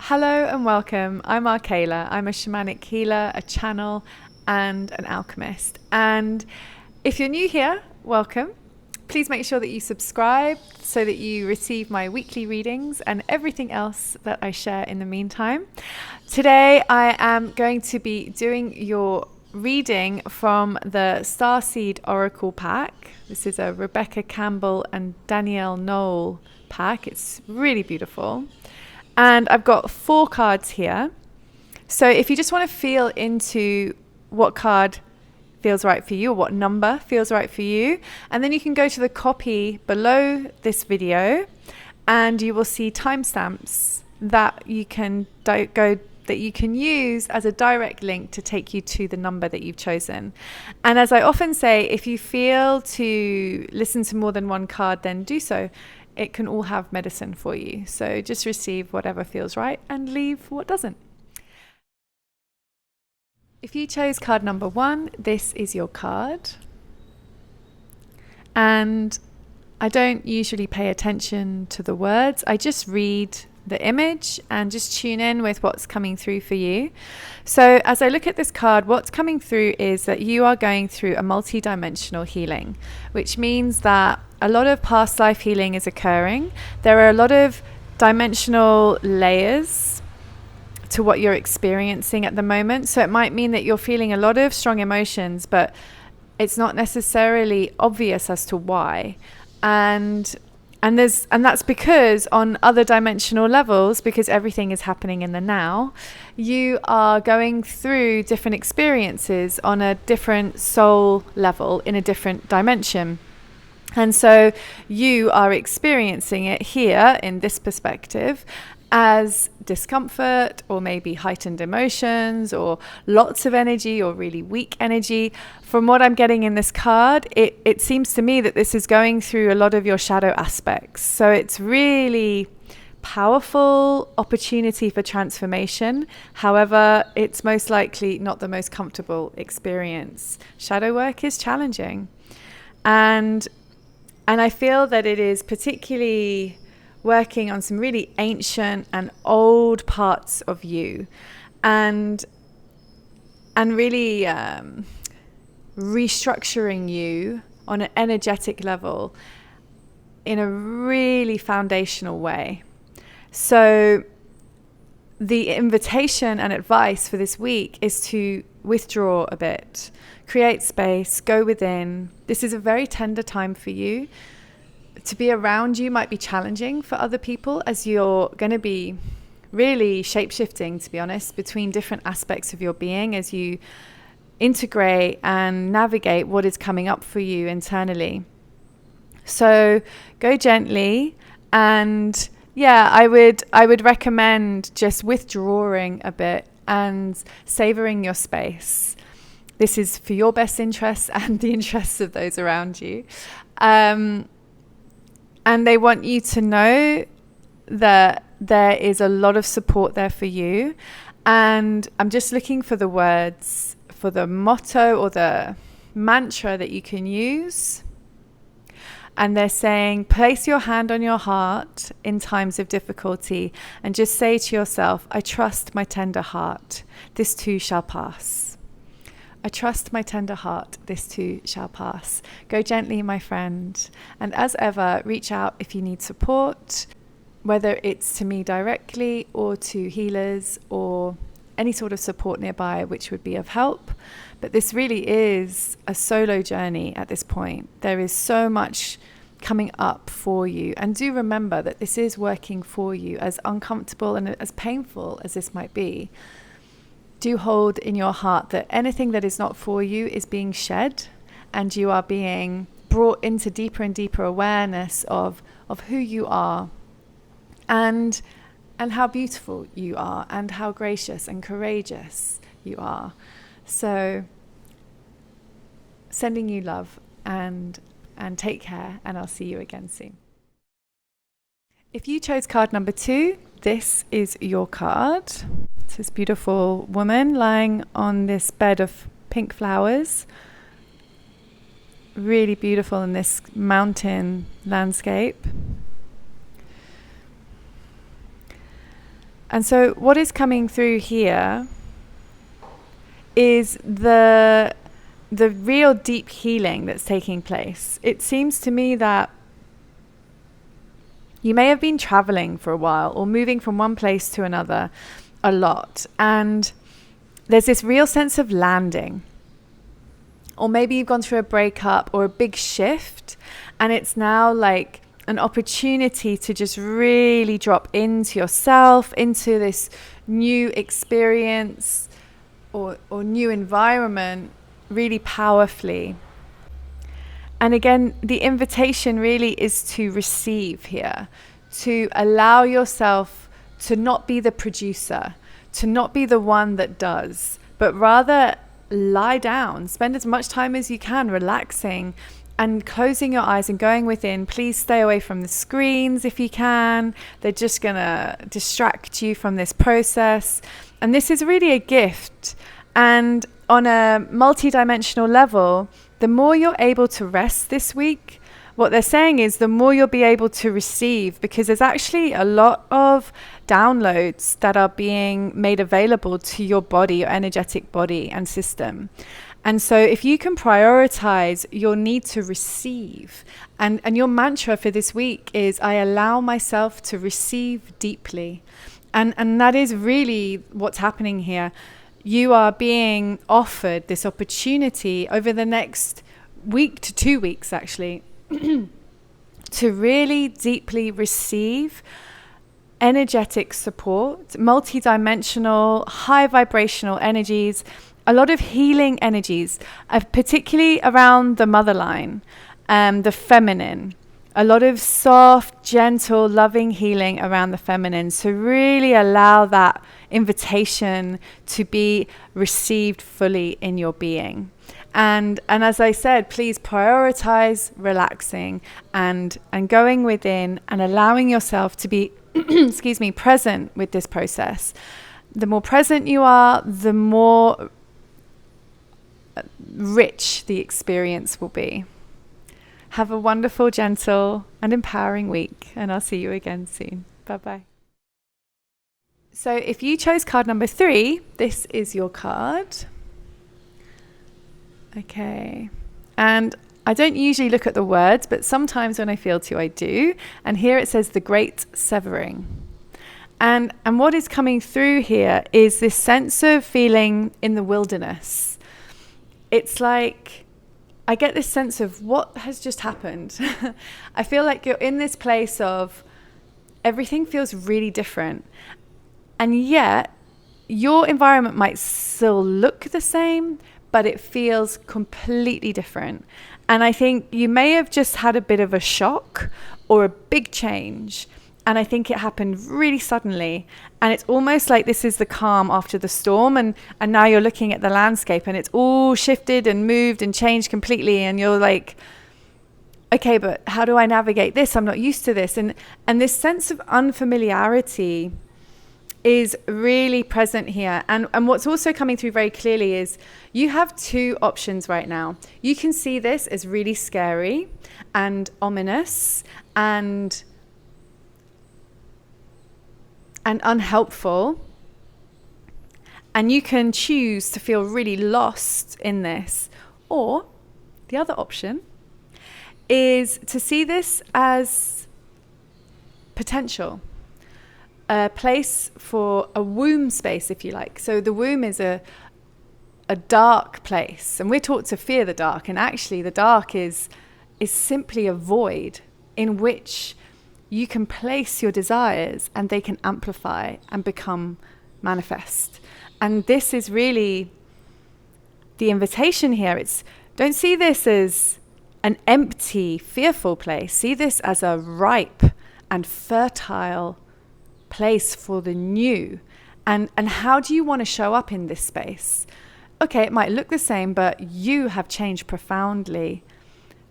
Hello and welcome. I'm Arkayla. I'm a shamanic healer, a channel, and an alchemist. And if you're new here, welcome. Please make sure that you subscribe so that you receive my weekly readings and everything else that I share in the meantime. Today, I am going to be doing your reading from the Starseed Oracle pack. This is a Rebecca Campbell and Danielle Knoll pack. It's really beautiful. And I've got 4 cards here. So if you just want to feel into what card feels right for you, or what number feels right for you, and then you can go to the copy below this video and you will see timestamps that you can use as a direct link to take you to the number that you've chosen. And as I often say, if you feel to listen to more than one card, then do so. It can all have medicine for you. So just receive whatever feels right and leave what doesn't. If you chose card number 1, this is your card. And I don't usually pay attention to the words. I just read the image and just tune in with what's coming through for you. So as I look at this card, what's coming through is that you are going through a multi-dimensional healing, which means that a lot of past life healing is occurring. There are a lot of dimensional layers to what you're experiencing at the moment. So it might mean that you're feeling a lot of strong emotions, but it's not necessarily obvious as to why. And that's because on other dimensional levels, because everything is happening in the now, you are going through different experiences on a different soul level in a different dimension. And so you are experiencing it here in this perspective as discomfort, or maybe heightened emotions, or lots of energy, or really weak energy. From what I'm getting in this card, it seems to me that this is going through a lot of your shadow aspects. So it's really powerful opportunity for transformation. However, it's most likely not the most comfortable experience. Shadow work is challenging. And I feel that it is particularly working on some really ancient and old parts of you, and really restructuring you on an energetic level in a really foundational way. So the invitation and advice for this week is to withdraw a bit, create space, go within. This is a very tender time for you. To be around you might be challenging for other people, as you're going to be really shape-shifting, to be honest, between different aspects of your being as you integrate and navigate what is coming up for you internally. So go gently, and I would recommend just withdrawing a bit and savoring your space. This is for your best interests and the interests of those around you. And they want you to know that there is a lot of support there for you. And I'm just looking for the words, for the motto or the mantra that you can use. And they're saying, place your hand on your heart in times of difficulty and just say to yourself, I trust my tender heart. This too shall pass. I trust my tender heart, this too shall pass. Go gently, my friend. And as ever, reach out if you need support, whether it's to me directly or to healers or any sort of support nearby, which would be of help. But this really is a solo journey at this point. There is so much coming up for you. And do remember that this is working for you, as uncomfortable and as painful as this might be. Do hold in your heart that anything that is not for you is being shed, and you are being brought into deeper and deeper awareness of who you are, and how beautiful you are, and how gracious and courageous you are. So sending you love, and take care, and I'll see you again soon. If you chose card number 2, this is your card. It's this beautiful woman lying on this bed of pink flowers. Really beautiful in this mountain landscape. And so what is coming through here is the real deep healing that's taking place. It seems to me that you may have been traveling for a while or moving from one place to another a lot. And there's this real sense of landing. Or maybe you've gone through a breakup or a big shift, and it's now like an opportunity to just really drop into yourself, into this new experience or new environment really powerfully. And again, the invitation really is to receive here, to allow yourself to not be the producer, to not be the one that does, but rather lie down, spend as much time as you can relaxing and closing your eyes and going within. Please stay away from the screens if you can. They're just going to distract you from this process. And this is really a gift. And on a multi-dimensional level, the more you're able to rest this week, what they're saying is the more you'll be able to receive, because there's actually a lot of downloads that are being made available to your body, your energetic body and system. And so if you can prioritize your need to receive, and your mantra for this week is, I allow myself to receive deeply. And that is really what's happening here. You are being offered this opportunity over the next week to 2 weeks, actually, to really deeply receive energetic support, multi-dimensional, high vibrational energies, a lot of healing energies, particularly around the mother line, the feminine, a lot of soft, gentle, loving healing around the feminine. So really allow that invitation to be received fully in your being. And as I said, please prioritize relaxing and going within and allowing yourself to be present with this process. The more present you are, the more rich the experience will be. Have a wonderful, gentle, and empowering week, and I'll see you again soon. Bye-bye. So if you chose card number 3, this is your card. Okay. And I don't usually look at the words, but sometimes when I feel to, I do. And here it says the Great Severing. And what is coming through here is this sense of feeling in the wilderness. It's like I get this sense of what has just happened. I feel like you're in this place of everything feels really different. And yet your environment might still look the same, but it feels completely different. And I think you may have just had a bit of a shock or a big change. And I think it happened really suddenly. And it's almost like this is the calm after the storm. And now you're looking at the landscape and it's all shifted and moved and changed completely. And you're like, okay, but how do I navigate this? I'm not used to this. And this sense of unfamiliarity is really present here. And what's also coming through very clearly is you have 2 options right now. You can see this as really scary and ominous and unhelpful. And you can choose to feel really lost in this. Or the other option is to see this as potential. A place for a womb space, if you like. So the womb is a dark place. And we're taught to fear the dark. And actually the dark is simply a void in which you can place your desires and they can amplify and become manifest. And this is really the invitation here. Don't see this as an empty, fearful place. See this as a ripe and fertile place for the new. And how do you want to show up in this space? Okay, it might look the same, but you have changed profoundly.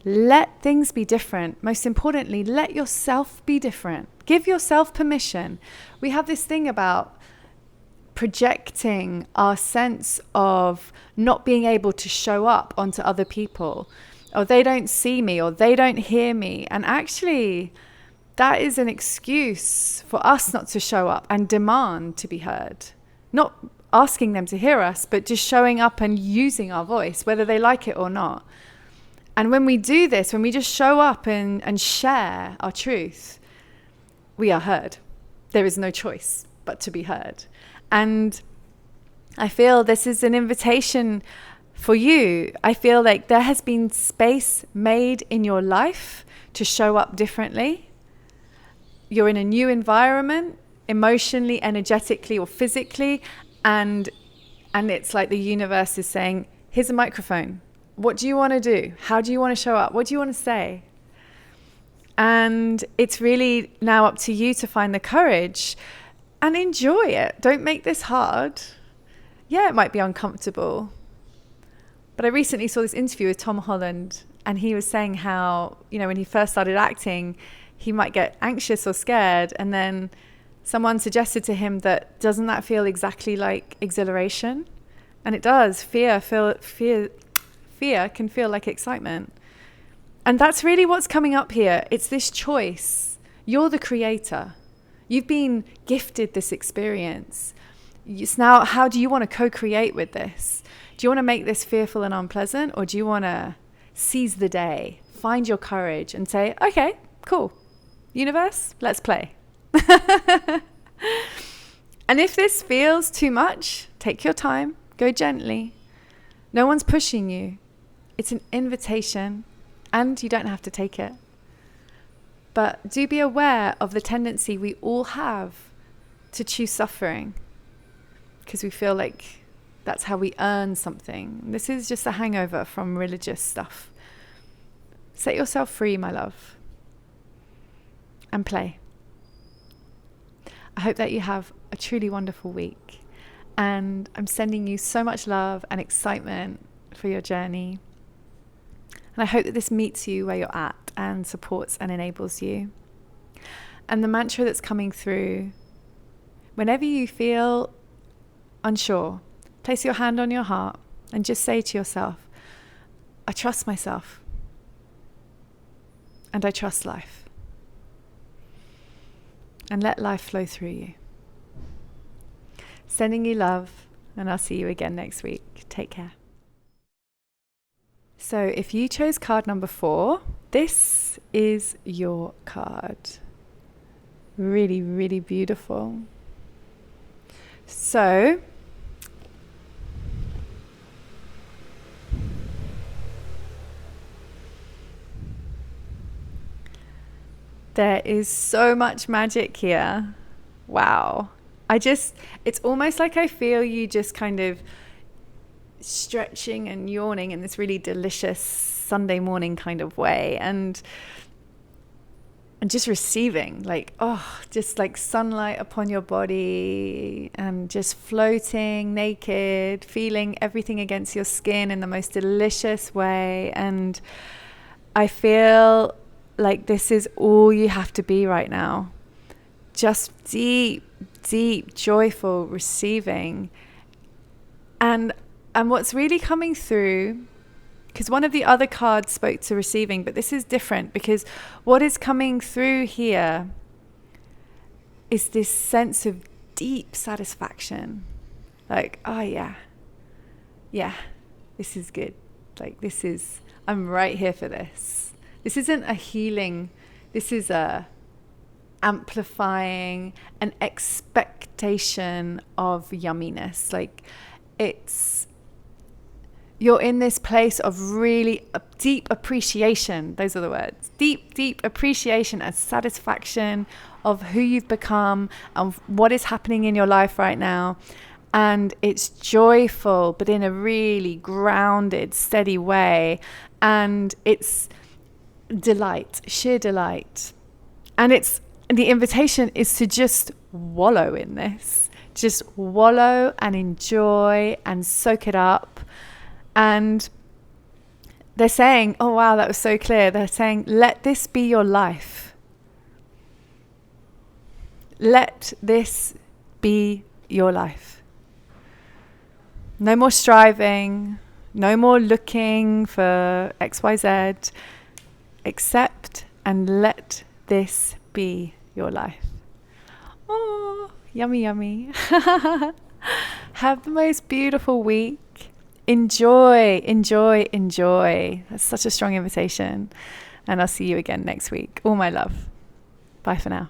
Let things be different. Most importantly, let yourself be different. Give yourself permission. We have this thing about projecting our sense of not being able to show up onto other people, or they don't see me, or they don't hear me. And actually, that is an excuse for us not to show up and demand to be heard. Not asking them to hear us, but just showing up and using our voice, whether they like it or not. And when we do this, when we just show up and share our truth, we are heard. There is no choice but to be heard. And I feel this is an invitation for you. I feel like there has been space made in your life to show up differently. You're in a new environment, emotionally, energetically, or physically, and it's like the universe is saying, here's a microphone. What do you want to do? How do you want to show up? What do you want to say? And it's really now up to you to find the courage and enjoy it. Don't make this hard. Yeah, it might be uncomfortable. But I recently saw this interview with Tom Holland, and he was saying how, when he first started acting, he might get anxious or scared, and then someone suggested to him that, doesn't that feel exactly like exhilaration? And it does. Fear can feel like excitement. And that's really what's coming up here. It's this choice. You're the creator. You've been gifted this experience. It's now, how do you want to co-create with this? Do you want to make this fearful and unpleasant, or do you want to seize the day, find your courage and say, okay, cool, universe, let's play. And if this feels too much, take your time, go gently. No one's pushing you. It's an invitation, and you don't have to take it. But do be aware of the tendency we all have to choose suffering, because we feel like that's how we earn something. This is just a hangover from religious stuff. Set yourself free, my love, and play. I hope that you have a truly wonderful week, and I'm sending you so much love and excitement for your journey. And I hope that this meets you where you're at and supports and enables you. And the mantra that's coming through, whenever you feel unsure, place your hand on your heart and just say to yourself, I trust myself, and I trust life. And let life flow through you. Sending you love, and I'll see you again next week. Take care. So if you chose card number 4, this is your card. Really, really beautiful. So there is so much magic here. Wow. It's almost like I feel you just kind of stretching and yawning in this really delicious Sunday morning kind of way, and just receiving, just like sunlight upon your body, and just floating naked, feeling everything against your skin in the most delicious way. And I feel like this is all you have to be right now. Just deep, deep, joyful receiving. And what's really coming through, because one of the other cards spoke to receiving, but this is different, because what is coming through here is this sense of deep satisfaction. Like, oh yeah, this is good. I'm right here for this. This isn't a healing. This is a amplifying an expectation of yumminess. You're in this place of really deep appreciation. Those are the words. Deep, deep appreciation and satisfaction of who you've become and what is happening in your life right now. And it's joyful, but in a really grounded, steady way. And it's delight, sheer delight. And the invitation is to just wallow in this. Just wallow and enjoy and soak it up. And they're saying, oh wow, that was so clear. They're saying, let this be your life. Let this be your life. No more striving, no more looking for XYZ. Accept and let this be be your life. Oh, yummy, yummy. Have the most beautiful week. Enjoy, enjoy, enjoy. That's such a strong invitation. And I'll see you again next week. All my love. Bye for now.